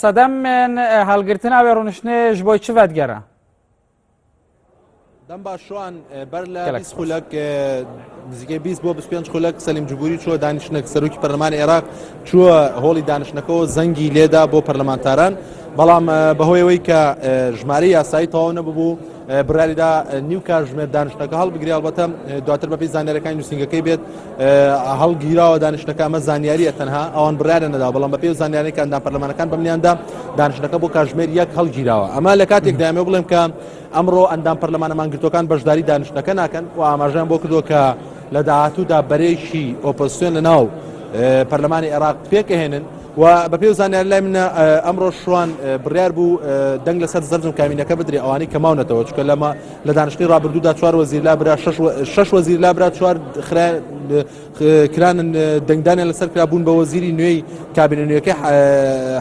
سەدەم هەڵگرتنا وێڕۆنشتنێ ji بۆی چ vediگەرە؟ دەم باشوان بەر لە 20 خولەک نزیکەی 20 بۆ 25 خولەک سەلیم جوبوری چووە دانیشتنێک سەرۆکی پەرلەمانی عێراق چووە هۆڵی دانیشتنەکەەوە زەنگی لێدا بۆ پەرلەمانتاران بەڵام بەهۆیەوەی کە ژمارەی یاسایی تەواو نەبوو بڕیاریدا نیو کاتژمێر دانیشتنەکە هەڵبگری ئەڵبەتە دواتر بەپێی زانیاریەکانی نووسنگەکەی بێت هەڵگیراوە دانیشتنەکە ئەمە زانیاریە تەنها ئەوان بڕیارە نەدا بەڵام بەپێی زانیاریەکان ئەندام پەرلەمانەکان بەمنیاندا دانیشتنەکە بۆ کاتژمێر یەک هەڵگیراوە ئەمە لە کاتێکدا ئەمە بڵێم کە ئەمڕۆ ئەندام پەرلەمانەمانگرتوەکان بەشداری دانیشتنەکە ناکەن و ئاماژەیان بۆ کردووە کە لە داهاتوودا بەرێشی ئۆپۆزیسیۆن لەناو پەرلەمانی عێراق پێکەهێنن و بەپێی زانیاری لای منە ئەمڕۆ شوان بڕیار بوو دەنگ لەسەر زەرجم کامینەکە بدرێ ئەوانەی کەماونەتەوە چکە لەمە لە دانیشتنی ڕابردوودا 4 وەزیر لابرا 6 وەزیر لابرا 4 کرانن دەنگدانیان لەسەر کرابوون بە وەزیری نوێی کابینە نوێیەکەی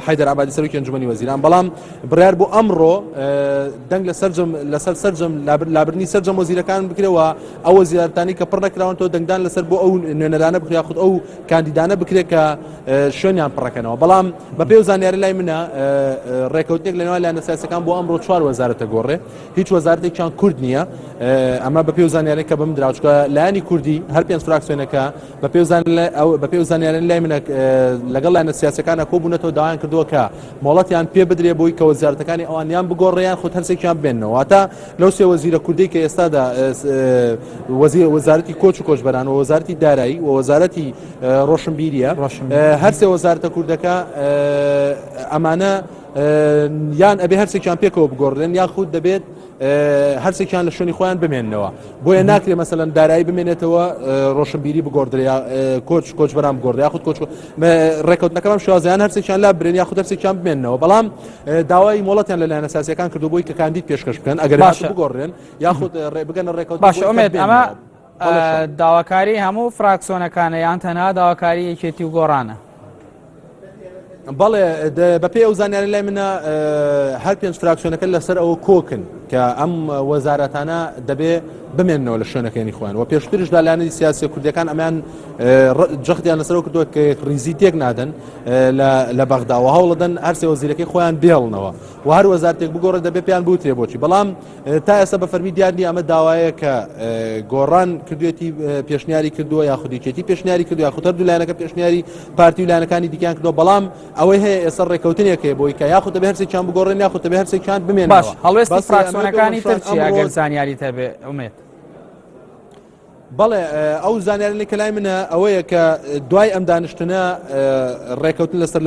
حەیدەر عەبادی سەرۆکی ئەنجومەنی وەزیران بەڵام بڕیار بوو ئەمڕۆ دەنگ لەسەر سەرجەم لابردنی سەرجەم وەزیرەکان بکرێەوە ئەو وەزیرانتانی کە پڕ نەکراونەوە دەنگدان لەسەر بۆ ئەو نوێنەرانە بکرێ یاخود ئەو کاندیدانە بکرێت کە شوێنیان پڕەکەنەوە بەڵام بەپێی زانیاری لای منە ڕێکەوتێک لەنێوان لایەنە سیاسیەکان بۆ ئەمڕۆ 4 وەزارەتە گۆڕێ هیچ وەزارەتێکیان کورد نییە ئەمە بەپێی زانیاری کە بم دراوچکە لایەنی کوردی هەر 5 فراکسیۆنەکە بەپێی زانیاری لای منە لەگەڵ لایەنە سیاسیەکانە کۆبوونەتەوە داوایان کردووە کە مۆڵەتیان پێ بدرێ بۆی کە وەزارەتەکانی ئەوانیان بگۆڕێیان خۆت هەرسێکیان ببێنەوە واتە لەو سێ وەزیرە کوردی کە ئێستادا وەزارەتی کۆچ و کۆچبەران و وەزارەتی دارایی و وەزارەتی ڕۆشنبیریە هەر سێ وەزارەتە کوردەکە ئەمانە یان ئەبێ هەرسێکیان پێکەوە بگۆڕێن یاخود دەبێت هەرسێکیان لە شوێنی خۆیان بمێننەوە بۆیە ناکرێت مەسەلەن دارایی بمێنێتەوە ڕۆشنبیری بگۆڕدرێ کۆچبەران بگۆڕێ یاخود ڕێکەوتنەکەم شوازیان هەرسێکیان لا برێن یاخود هەرسێکیان بمێننەوە بەڵام داوای مۆڵەتیان لەلایەنە سیاسیەکان کردو بۆی کە کاندید پێشکەش بکەن ئەگەر بگۆڕێن یاخود بگەنە ڕێکەوت باش ئەمێت ئەمە داواکاری هەموو فراکسیۆنەکانە یان تەنها داواکاری یەکێتی و گۆڕانە بەڵێ بەپێی ئەو زانیاری لای منە هەر 5 فراکسیۆنەکە لەسەر ئەوە کۆکن کە ئەم وەزارەتانە دەبێ بمێننەوە لە شوێنەکەی خۆیان و پێشترشدا لایەنی سیاسی کوردیەکان ئەمیان جەختیان لەسەرەوە کردووە کە ریزی تێک نادەن لە بەغدا و هەوڵدەن هەر سێ وەزیرەکەی خۆیان بێڵنەوە و هەر وەزارتێک بگۆڕێت دەبێت پێیان بوترێ بۆچی بەڵام تا ئێستا بە فەرمی دیار نیە ئەمە داوایە کە گۆڕان کردوێتی پێشنیاری کردووە یاخودیکێتی پێشنیاری کردو یاخود هەردوو لایەنەکە پێشنیاری پارتی و لایەنەکانی دیکەیان کردووە بەڵام ئەوەی هەیە ئێستا ڕێکەوتنێکەیە بۆی کە یاخود دەبێت هەرسێکیان بگۆڕێن یاخود دەبێت هەرسێکیان بمێنەوە باش هەڵوێستی فراکسیۆنەکانی تر چی ئەگەر زانیاری هەبێ ئومێد بەڵێ ئەو زانیاری کە لای منە ئەوەیە کە دوای ئەم دانیشتنە ڕێکەوتن لەسەر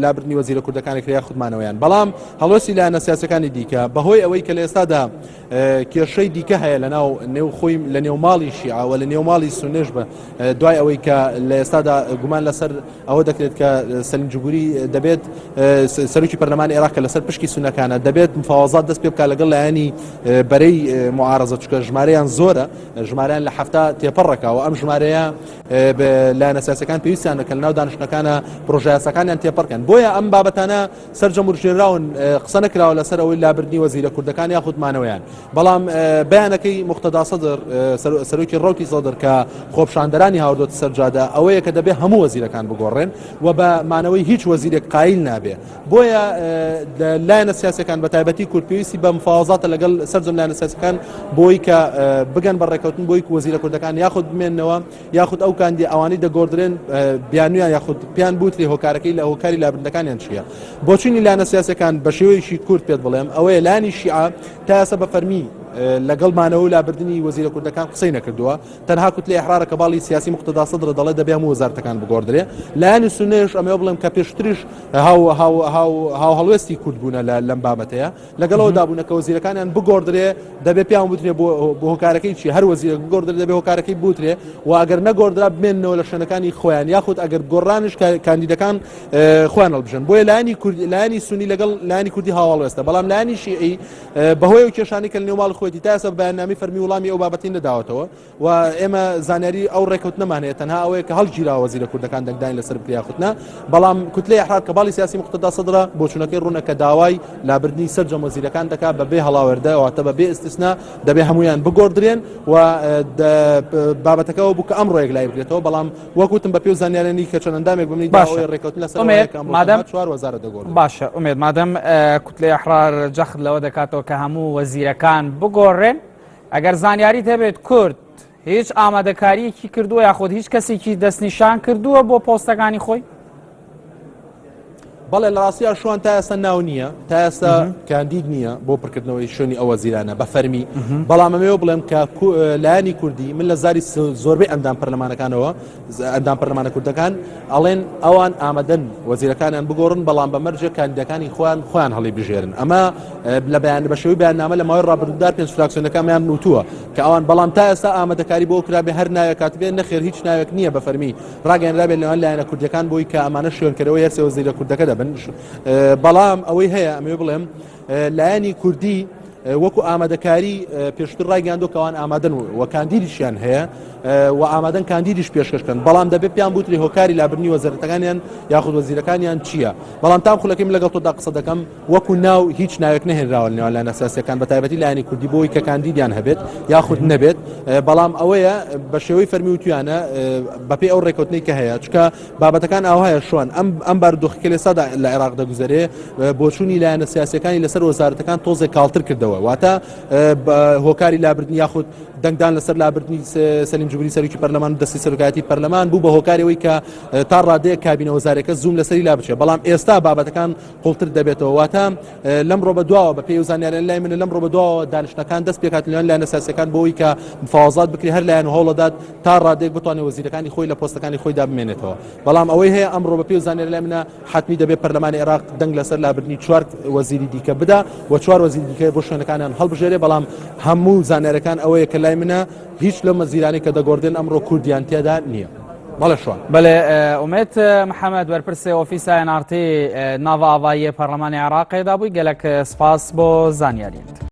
لابردنی وەزیرە کوردەکانی کریا خودمانەوەیان بەڵام هەڵوەستی لایەنە سیاسەکانی دیکە بەهۆی ئەوەی کە لە ئێستادا کێشەی دیکە هەیە لەناو نێو خۆی لە نێو ماڵی شیعەوە لە نێو ماڵی سونێش بە دوای ئەوەی کە لە ئێستادا گومان لەسەر ئەوە دەکرێت کە سەلیم جوبوری دەبێت سەرۆکی پەرلەمانی عێراق کە لەسەر پشکی سونەکانە دەبێت مفاوەزات دەست پێ بکات لەگەڵ لایەنی بەرەی معارەزە چکە ژمارەیان زۆرە ژمارەیان لە هەفتە تێپەڕەکەوە ئەم ژمارەیە لایەنە سیاسیەکان پێویستیان کە لەناو دانیشتنەکانە پرۆژە یاساکانیان تێپەڕکەن بۆیە ئەم بابەتانە سەرجەم و ژێراون قسە نەکراوە لەسەر ئەوەی لابردنی وەزیرە کوردەکان یاخود مانەوەیان بەڵام بەیانەکەی موختەدا سەدر سەرۆکی ڕەوتی سەدر کە خۆپشاندەرانی هاوردۆتە سەرجادە ئەوەیە کە دەبێت هەموو وەزیرەکان بگۆڕێن و بە مانەوەی هیچ وەزیرێک قایل نابێ بۆیە لایەنە سیاسیەکان بە تایبەتی کورد پێویستی بە مفاوەزاتە لەگەڵ سەرجەم لایەنە سیاسیەکان بۆی کە بگەن بە ڕێکەوتن بۆی وەزیرە کوردەکان یاخود بمێننەوە یاخود ئەو کاندی ئەوانەی دەگۆڕدرێن بیانویان یاخود پیان بوتری هۆکارەکەی لە هۆکاری لابردنەکانیان چییە بۆچینی لایەنە سیاسیەکان بە شێوەیەکی کورد پێت بڵێم ئەوەیە لایەنی شیعە تا ئێستا بە فەرمی لەگەڵمانەوە و لابردنی وەزیرە کوردەکان قسەی نەکردووە تەنها کوت لە ئیحرارە کە باڵی سیاسی موختەدا سەدر دەڵێ دەبێ هەموو وەزارەتەکان بگۆڕدرێ لایەنی سونێش ئەمە بڵێم کە پێشتریش هاو هەڵوێستی کورد بوونە لەم بابەتەیە لەگەڵەوە دابوونە کە وەزیرەکانیان بگۆڕدرێ دەبێ پیان بوترێ بۆ هۆکارەکەی چی هەر وەزیرێک بگۆڕدرێ دەبێ هۆکارەکەی بوترێ و ئەگەر نەگۆڕدرا بمێننەوە لە شوێنەکانی خۆیان یاخود ئەگەر گۆڕانش کاندیدەکان خۆیان هەڵبژن بۆیە لایەنی سونی لەگەڵ لایەنی کوردی هاوڵوێستە بەڵام لایەنی شیعی بەهۆی ئەو کێشانی کە لە نێو ماڵ خۆتی تا ئێستا بەیاننامەی فەرمی وڵامی ئەو بابەتی نەداوەتەوە و ئێمە زانیاری ئەو ڕێکەوتنەمانەیە تەنها ئەوەیە کە هەڵگیراوە وەزیرە کوردەکان دەنگدانی لەسەر بریاخوتنە بەڵام کوتلەی ئەحرار کە باڵی سیاسی مقتدا سەدرا بۆچوونەکەی ڕوونە کە داوای لابردنی سەرجەم وەزیرەکان دەکات بەبێ هەڵاوەردە واتە بەبێ ئستیسنا دەبێ هەمویان بگۆڕدرێن و بابەتەکەەوە بوو کە ئەمڕۆیەک لای بگرێتەوە بەڵام وەکوتم بە پێ و زانیارانی کە چەندەندامێک بمنی داوای ڕێکەوتن لەسەر مادەم 4 وەزارە دەگۆڕێت. باشە ئومێد مادەم کوتلەی ئەحرار جەخت لەوە دەکاتەوە کە هەموو وەزیرەکان بگۆڕێن ئەگەر زانیاریت هەبێت کورد هیچ ئامادەکاریەکی کردووە یاخود هیچ کەسێکی دەستنیشان کردووە بۆ پۆستەکانی خۆی؟ بەڵێ لە ڕاستیە شوان تا ئێستا ناو نییە تا ئێستا کاندید نییە بۆ پڕکردنەوەی شوێنی ئەو وەزیرانە بە فەرمی بەڵام ئەمەوە بڵێم کە لایانی کوردی من لە زاری زۆربەی ئەندام پەرلەمانەکانەوە ئەندام پەرلەمانە کوردەکان ئەڵێن ئەوان ئامادەن وەزیرەکانیان بگۆڕن بەڵام بە مەرجە کاندیدەکانی خۆیان هەڵی بژێرن ئەمە لە بە شێوەی بەیاننامە لە ماوەی ڕابردوودار پێنج فراکسیۆنەکانیان نووتووە کە ئەوان بەڵام تا ئێستا ئامادەکاری بۆ کرابێ هەر ناوێک کاتبێ نەخێر هیچ ناوێک نییە بە فەرمی ڕاگەیەنرابێت لەوان لایەنە کوردەکان بۆی کە ئەمانە شوێنکەرەوەی هەرسێ وەزیرە کوردەکە دەبن بەڵام ئەوەی هەیە ئەمێ بڵێم لایەنی کوردی وەکو ئامادەکاری پێشتر ڕایگەاندوو کەوان ئامادەن و کاندیدیشیان هەیە و ئامادەن کاندیدیش پێشکەشکەن بەڵام دەبێت پیان بوتری هۆکاری لابرنی وەزارەتەکانیان یاخود وەزیرەکانیان چییە بەڵام تام خولەکەیم لەگەڵ تۆدا قسە دەکەم وەکو ناو هیچ ناوێک نەهێنراوە نێوان لایەنە سیاسیەکان بە تایبەتی لایەنی کوردی بۆی کە کاندیدیان هەبێت یاخود نەبێت بەڵام ئەوەیە بە شێوەی فەرمی وتویانە بەپێی ئەو ڕێکەوتنەی کە هەیە چکە بابەتەکان ئاوهەیە شوان ئەم بارودۆخی لێسادا لە عێراق دەگوزارێ بۆچوونی لایەنە سیاسیەکانی لەسەر وەزارەتەکان تۆزێک کاڵتر کردەوە واتە هۆکاری لابردنی یاخود دەنگدان لەسەر لابردنی سەلیم جوبری سەرۆکی پەرلەمان و دەستی سەرۆکایەتی پەرلەمان بوو بە هۆکارەوەی کە تا ڕادەیە کابینە وەزارەکە زووم لەسەری لا بچێت بەڵام ئێستا بابەتەکان قوڵتر دەبێتەوە واتە لەمڕۆ بەدواوە بە پێی زانیاریان لای منە لەمڕۆ بەدواوە دانیشتەکان دەست پێکات لەوان لایەنە سیاسیەکان بۆەوەی کە مفاوەزات بکری هەر لایەن هەوڵەدات تا ڕادەیەک بتوانێت وەزیرەکانی خۆی لە پۆستەکانی خۆی دابمێنێتەوە بەڵام ئەوەی هەیە ئەمڕۆ بە پێی زانیاری لای منە حتمی دەبێت پەرلەمانی عێراق دەنگ لەسەر لابردنی 4 وەزیری دیکە بدا و 4 وەزیری دیکە بۆ شوێنەکانیان هەڵبژێرێ بەڵام هەموو زانیاریەکان ئەوەیە کە لای منە هیچ لەو مەزیرانی کە دەگۆڕدێن ئەمڕۆ کوردیان تێدا نییە. بەڵێ شوان بەڵێ ئومێد محەممەد وەرپرسێ ئۆفیسای NRT ناڤ ئاڤاییە پەرلەمانی عێراقیدا بووی گەلک سپاس بۆ زانیاریت.